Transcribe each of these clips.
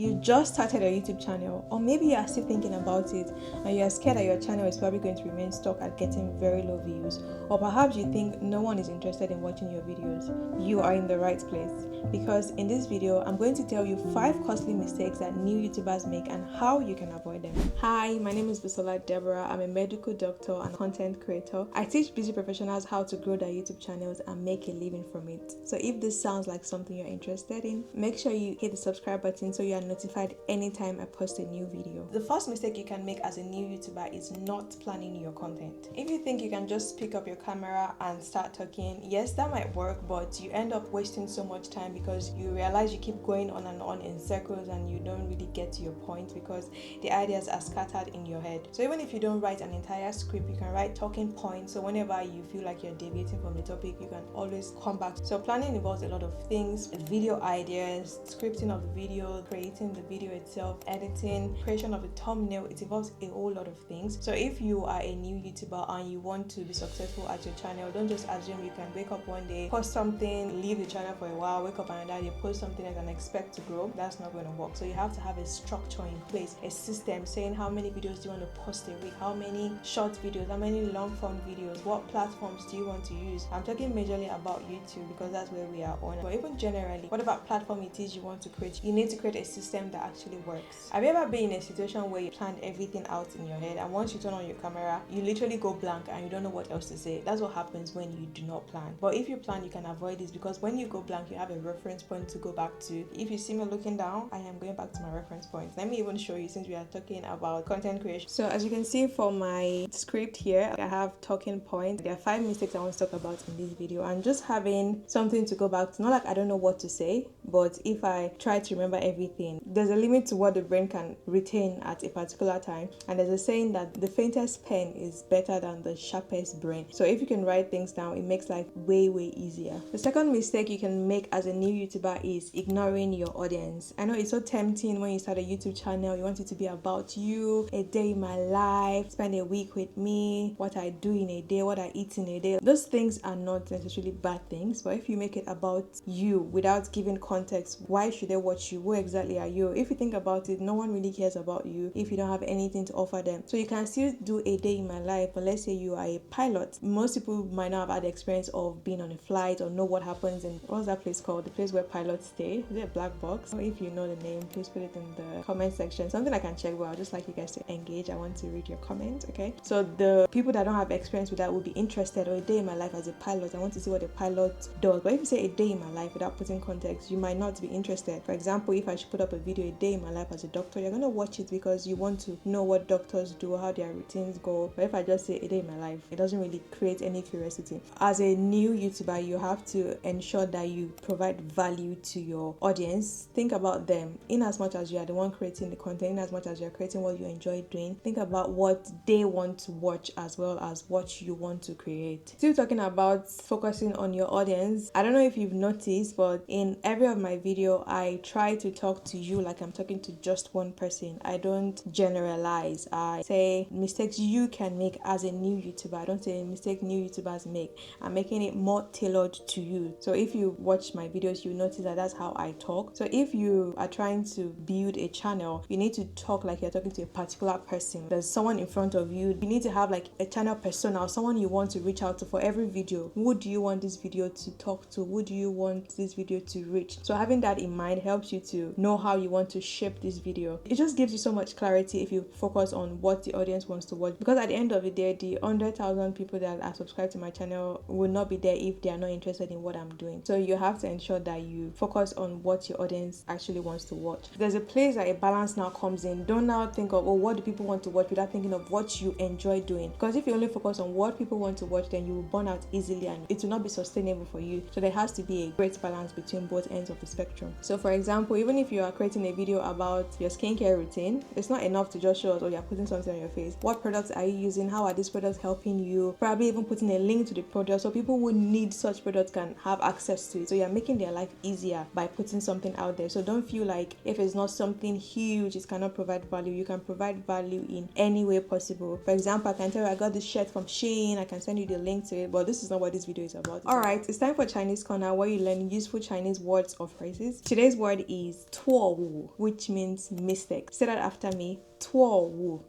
You just started a YouTube channel, or maybe you are still thinking about it and you are scared that your channel is probably going to remain stuck at getting very low views, or perhaps you think no one is interested in watching your videos. You are in the right place, because in this video I'm going to tell you 5 costly mistakes that new YouTubers make and how you can avoid them. Hi, my name is Busola Deborah. I'm a medical doctor and content creator. I teach busy professionals how to grow their YouTube channels and make a living from it. So if this sounds like something you're interested in, make sure you hit the subscribe button so you are notified anytime I post a new video. The first mistake you can make as a new YouTuber is not planning your content. If you think you can just pick up your camera and start talking, yes, that might work, but you end up wasting so much time because you realize you keep going on and on in circles and you don't really get to your point because the ideas are scattered in your head. So even if you don't write an entire script, you can write talking points, so whenever you feel like you're deviating from the topic, you can always come back. So planning involves a lot of things: video ideas, scripting of the video, creating the video itself, editing, creation of a thumbnail. It involves a whole lot of things. So if you are a new YouTuber and you want to be successful at your channel, don't just assume you can wake up one day, post something, leave the channel for a while, wake up another day, post something and expect to grow. That's not going to work. So you have to have a structure in place, a system saying how many videos do you want to post a week, how many short videos, how many long form videos, what platforms do you want to use. I'm talking majorly about YouTube because that's where we are on, but even generally, whatever platform it is you want to create, you need to create a system that actually works. Have you ever been in a situation where you planned everything out in your head and once you turn on your camera, you literally go blank and you don't know what else to say? That's what happens when you do not plan. But if you plan, you can avoid this, because when you go blank, you have a reference point to go back to. If you see me looking down, I am going back to my reference point. Let me even show you, since we are talking about content creation. So as you can see for my script here, I have talking points. There are 5 mistakes I want to talk about in this video, and just having something to go back to. Not like I don't know what to say, but if I try to remember everything, there's a limit to what the brain can retain at a particular time. And there's a saying that the faintest pen is better than the sharpest brain. So if you can write things down, it makes life way easier. The second mistake you can make as a new YouTuber is ignoring your audience. I know it's so tempting when you start a YouTube channel. You want it to be about you, a day in my life, spend a week with me, what I do in a day, what I eat in a day. Those things are not necessarily bad things, but if you make it about you without giving context, why should they watch you? Who exactly are you? If you think about it, no one really cares about you if you don't have anything to offer them. So you can still do a day in my life, but let's say you are a pilot. Most people might not have had the experience of being on a flight or know what happens in, what's that place called? The place where pilots stay. Is it a black box? Or if you know the name, please put it in the comment section. Something I can check, but I'd just like you guys to engage. I want to read your comments, okay? So the people that don't have experience with that will be interested. Or a day in my life as a pilot, I want to see what a pilot does. But if you say a day in my life without putting context, you might not be interested. For example, if I should put up a video, a day in my life as a doctor, you're going to watch it because you want to know what doctors do, how their routines go. But if I just say a day in my life, it doesn't really create any curiosity. As a new YouTuber, you have to ensure that you provide value to your audience. Think about them. In as much as you are the one creating the content, in as much as you're creating what you enjoy doing, think about what they want to watch as well as what you want to create. Still talking about focusing on your audience, I don't know if you've noticed, but in every of my video, I try to talk to you like I'm talking to just one person. I don't generalize. I say mistakes you can make as a new YouTuber. I don't say mistake new YouTubers make. I'm making it more tailored to you. So if you watch my videos, you notice that that's how I talk. So if you are trying to build a channel, you need to talk like you're talking to a particular person. There's someone in front of you. You need to have like a channel persona, or someone you want to reach out to for every video. Who do you want this video to talk to? Who do you want this video to reach? So having that in mind helps you to know how you want to shape this video. It just gives you so much clarity if you focus on what the audience wants to watch, because at the end of the day, the 100,000 people that are subscribed to my channel will not be there if they are not interested in what I'm doing. So you have to ensure that you focus on what your audience actually wants to watch. There's a place that a balance now comes in. Don't now think of, oh, what do people want to watch, without thinking of what you enjoy doing. Because if you only focus on what people want to watch, then you will burn out easily and it will not be sustainable for you. So there has to be a great balance between both ends of the spectrum. So for example, even if you are creating a video about your skincare routine, it's not enough to just show us, oh, you're putting something on your face. What products are you using? How are these products helping you? Probably even putting a link to the product so people who need such products can have access to it. So you're making their life easier by putting something out there. So don't feel like if it's not something huge, it cannot provide value. You can provide value in any way possible. For example, I can tell you I got this shirt from Shein. I can send you the link to it, but this is not what this video is about. Alright, it's time for Chinese Corner, where you learn useful Chinese words or phrases. Today's word is tuo. tuo, which means mistake. Say that after me. Tuo.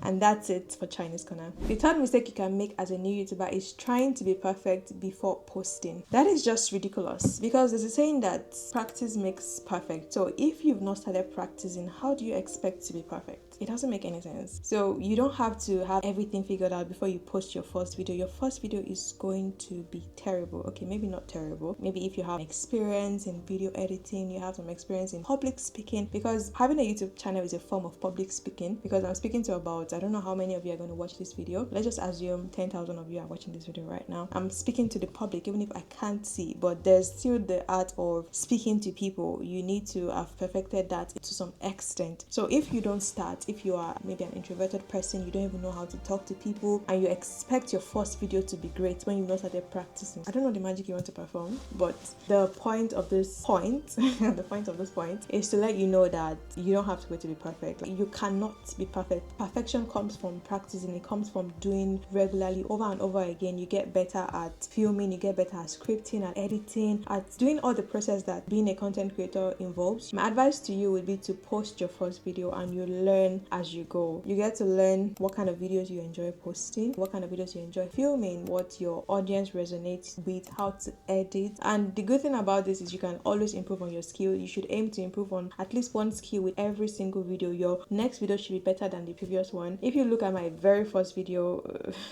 And that's it for Chinese corner. The third mistake you can make as a new YouTuber is trying to be perfect before posting. That is just ridiculous, because there's a saying that practice makes perfect. So if you've not started practicing, how do you expect to be perfect? It doesn't make any sense. So you don't have to have everything figured out before you post your first video. Your first video is going to be terrible. Okay, maybe not terrible. Maybe if you have experience in video editing, you have some experience in public speaking, because having a YouTube channel is a form of public speaking, because I'm speaking to about, I don't know how many of you are going to watch this video. Let's just assume 10,000 of you are watching this video right now. I'm speaking to the public even if I can't see, but there's still the art of speaking to people. You need to have perfected that to some extent. So if you don't start, if you are maybe an introverted person, you don't even know how to talk to people, and you expect your first video to be great when you've not started practicing, I don't know the magic you want to perform, but the point of this point the point of this point is to let you know that you don't have to wait to be perfect. You cannot be perfect. Perfection comes from practicing. It comes from doing regularly over and over again. You get better at filming, you get better at scripting, at editing, at doing all the process that being a content creator involves. My advice to you would be to post your first video and you learn as you go. You get to learn what kind of videos you enjoy posting, what kind of videos you enjoy filming, what your audience resonates with, how to edit. And the good thing about this is you can always improve on your skill. You should aim to improve on at least one skill with every single video. Your next video should be better than the previous one. If you look at my very first video,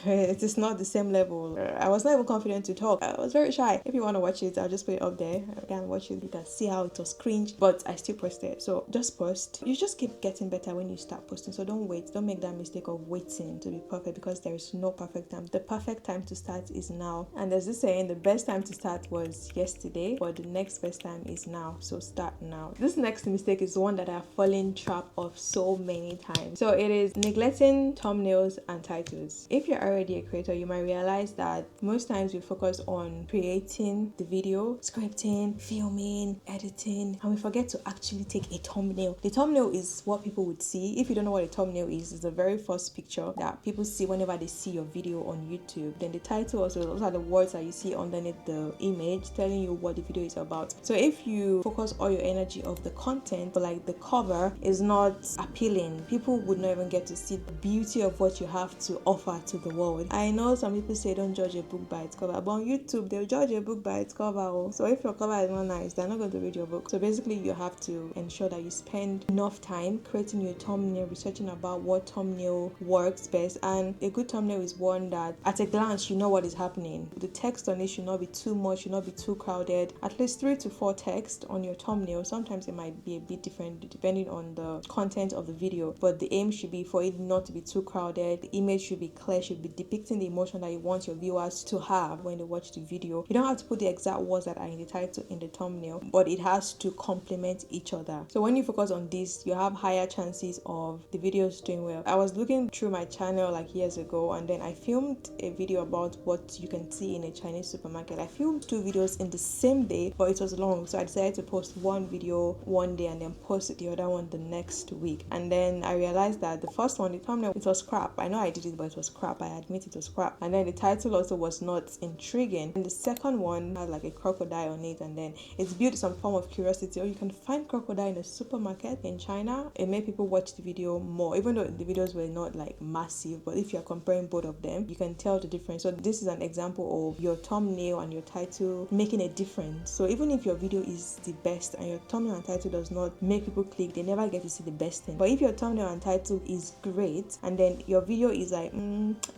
it is not the same level. I was not even confident to talk. I was very shy. If you want to watch it, I'll just put it up there. You can watch it. You can see how it was cringe, but I still posted. So just post. You just keep getting better when you start posting. So don't wait. Don't make that mistake of waiting to be perfect, because there is no perfect time. The perfect time to start is now. And there's this saying, the best time to start was yesterday, but the next best time is now. So start now. This next mistake is one that I've fallen trap of so many times. So it is neglecting thumbnails and titles. If you're already a creator, you might realize that most times we focus on creating the video, scripting, filming, editing, and we forget to actually take a thumbnail. The thumbnail is what people would see. If you don't know what a thumbnail is, it's the very first picture that people see whenever they see your video on YouTube. Then the title also, those are the words that you see underneath the image telling you what the video is about. So if you focus all your energy of the content, but like the cover is not appealing, people would not even get to see the beauty of what you have to offer to the world. I know some people say don't judge a book by its cover, but on YouTube they'll judge a book by its cover. So if your cover is not nice, they're not going to read your book. So basically you have to ensure that you spend enough time creating your thumbnail, researching about what thumbnail works best. And a good thumbnail is one that at a glance you know what is happening. The text on it should not be too much, should not be too crowded. At least 3 to 4 text on your thumbnail. Sometimes it might be a bit different depending on the content of the video, but the aim should be for it not to be too crowded. The image should be clear, should be depicting the emotion that you want your viewers to have when they watch the video. You don't have to put the exact words that are in the title in the thumbnail, but it has to complement each other. So when you focus on this, you have higher chances of the videos doing well. I was looking through my channel like years ago, and then I filmed a video about what you can see in a Chinese supermarket. I filmed 2 videos in the same day, but it was long, so I decided to post one video one day and then post the other one the next week. And then I realized that the first one, the thumbnail, it was crap. I know I did it, but it was crap. I admit it was crap. And then the title also was not intriguing. And the second one had like a crocodile on it, and then it's built some form of curiosity. Or you can find crocodile in a supermarket in China. It made people watch the video more, even though the videos were not like massive. But if you're comparing both of them, you can tell the difference. So this is an example of your thumbnail and your title making a difference. So even if your video is the best and your thumbnail and title does not make people click, they never get to see the best thing. But if your thumbnail and title is great and then your video is like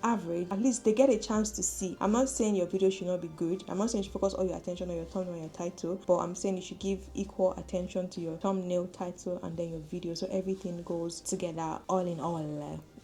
average, at least they get a chance to see. I'm not saying your video should not be good. I'm not saying you should focus all your attention on your thumbnail and your title, but I'm saying you should give equal attention to your thumbnail, title, and then your video, so everything goes together all in all.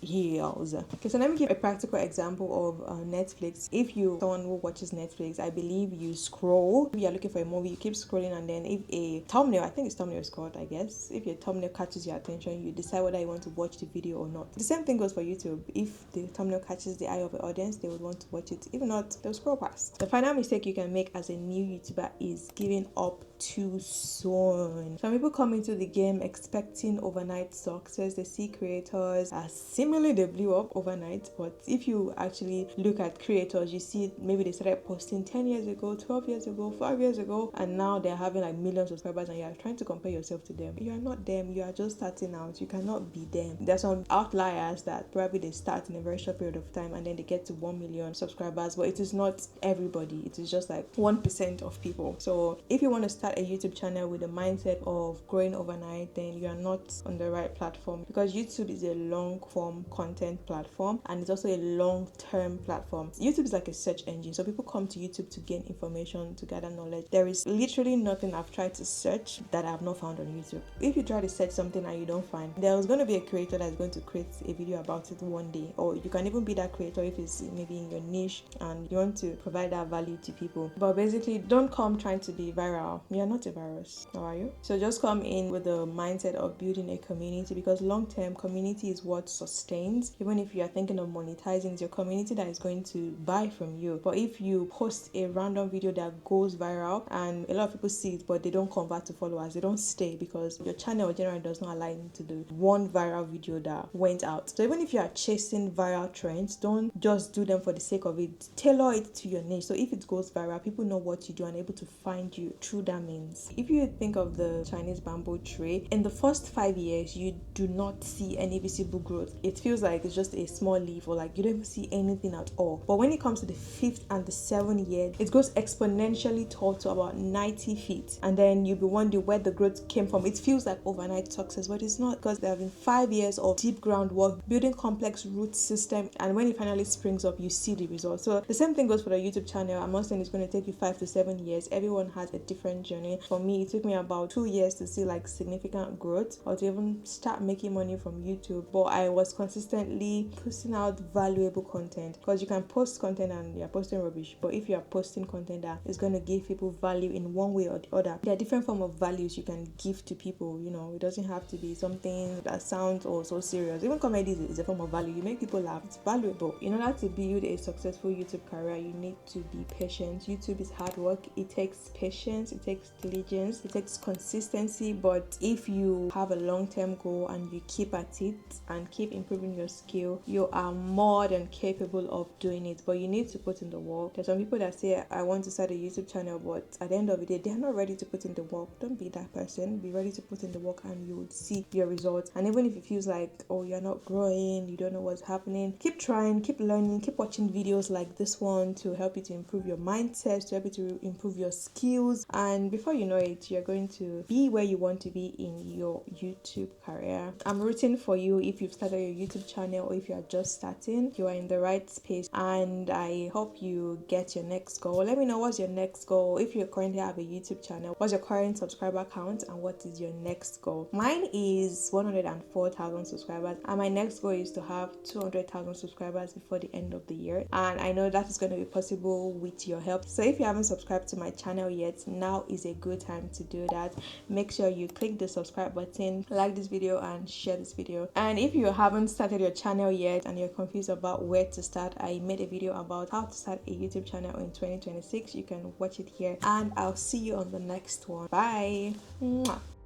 Heels. Okay, so let me give a practical example of Netflix. If you're someone who watches Netflix, I believe you scroll. If you're looking for a movie, you keep scrolling, and then if a thumbnail, I think it's thumbnail is called, I guess, if your thumbnail catches your attention, you decide whether you want to watch the video or not. The same thing goes for YouTube. If the thumbnail catches the eye of the audience, they would want to watch it. If not, they'll scroll past. The final mistake you can make as a new YouTuber is giving up too soon. Some people come into the game expecting overnight success. They see creators as seemingly they blew up overnight, but if you actually look at creators, you see maybe they started posting 10 years ago, 12 years ago, 5 years ago, and now they're having like millions of subscribers, and you're trying to compare yourself to them. You are not them. You are just starting out. You cannot be them. There's some outliers that probably they start in a very short period of time and then they get to 1 million subscribers, but it is not everybody. It is just like 1% of people. So if you want to start a YouTube channel with the mindset of growing overnight, then you are not on the right platform, because YouTube is a long form content platform and it's also a long-term platform. YouTube is like a search engine, so people come to YouTube to gain information, to gather knowledge. There is literally nothing I've tried to search that I have not found on YouTube. If you try to search something and you don't find, there's going to be a creator that's going to create a video about it one day, or you can even be that creator if it's maybe in your niche and you want to provide that value to people. But basically, don't come trying to be viral. You're not a virus, how are you? So just come in with the mindset of building a community, because long-term community is what sustains. Even if you are thinking of monetizing, it's your community that is going to buy from you. But if you post a random video that goes viral and a lot of people see it but they don't convert to followers, they don't stay, because your channel generally does not align to the one viral video that went out. So even if you are chasing viral trends, don't just do them for the sake of it. Tailor it to your niche. So if it goes viral, people know what you do and able to find you through that means. If you think of the Chinese bamboo tree, in the first 5 years you do not see any visible growth. It feels like it's just a small leaf, or like you don't even see anything at all. But when it comes to the 5th and the 7th year, it goes exponentially tall to about 90 feet, and then you'll be wondering where the growth came from. It feels like overnight success, but it's not, because there have been 5 years of deep groundwork, building complex root system, and when it finally springs up, you see the results. So the same thing goes for the YouTube channel. I'm not saying it's going to take you 5 to 7 years. Everyone has a different journey. For me, it took me about 2 years to see like significant growth, or to even start making money from YouTube. But I was consistently posting out valuable content, because you can post content and you're posting rubbish, but if you're posting content that is going to give people value in one way or the other, there are different forms of values you can give to people. You know, it doesn't have to be something that sounds so serious. Even comedy is a form of value. You make people laugh, it's valuable. In order to build a successful YouTube career, you need to be patient. YouTube is hard work. It takes patience, it takes diligence, it takes consistency. But if you have a long-term goal and you keep at it and keep improving your skill, you are more than capable of doing it. But you need to put in the work. There's some people that say, I want to start a YouTube channel, but at the end of the day, they're not ready to put in the work. Don't be that person. Be ready to put in the work and you would see your results. And even if it feels like, oh, you're not growing, you don't know what's happening, keep trying, keep learning, keep watching videos like this one to help you to improve your mindset, to help you to improve your skills. And before you know it, you're going to be where you want to be in your YouTube career. I'm rooting for you. If you've started your YouTube channel or if you're just starting, you are in the right space, and I hope you get your next goal. Let me know, what's your next goal. If you currently have a YouTube channel, what's your current subscriber count and what is your next goal? Mine is 104,000 subscribers, and my next goal is to have 200,000 subscribers before the end of the year, and I know that is going to be possible with your help. So if you haven't subscribed to my channel yet, now is a good time to do that. Make sure you click the subscribe button, like this video and share this video. And if you haven't started your channel yet and you're confused about where to start, I made a video about how to start a YouTube channel in 2026. You can watch it here, and I'll see you on the next one. Bye. Mwah.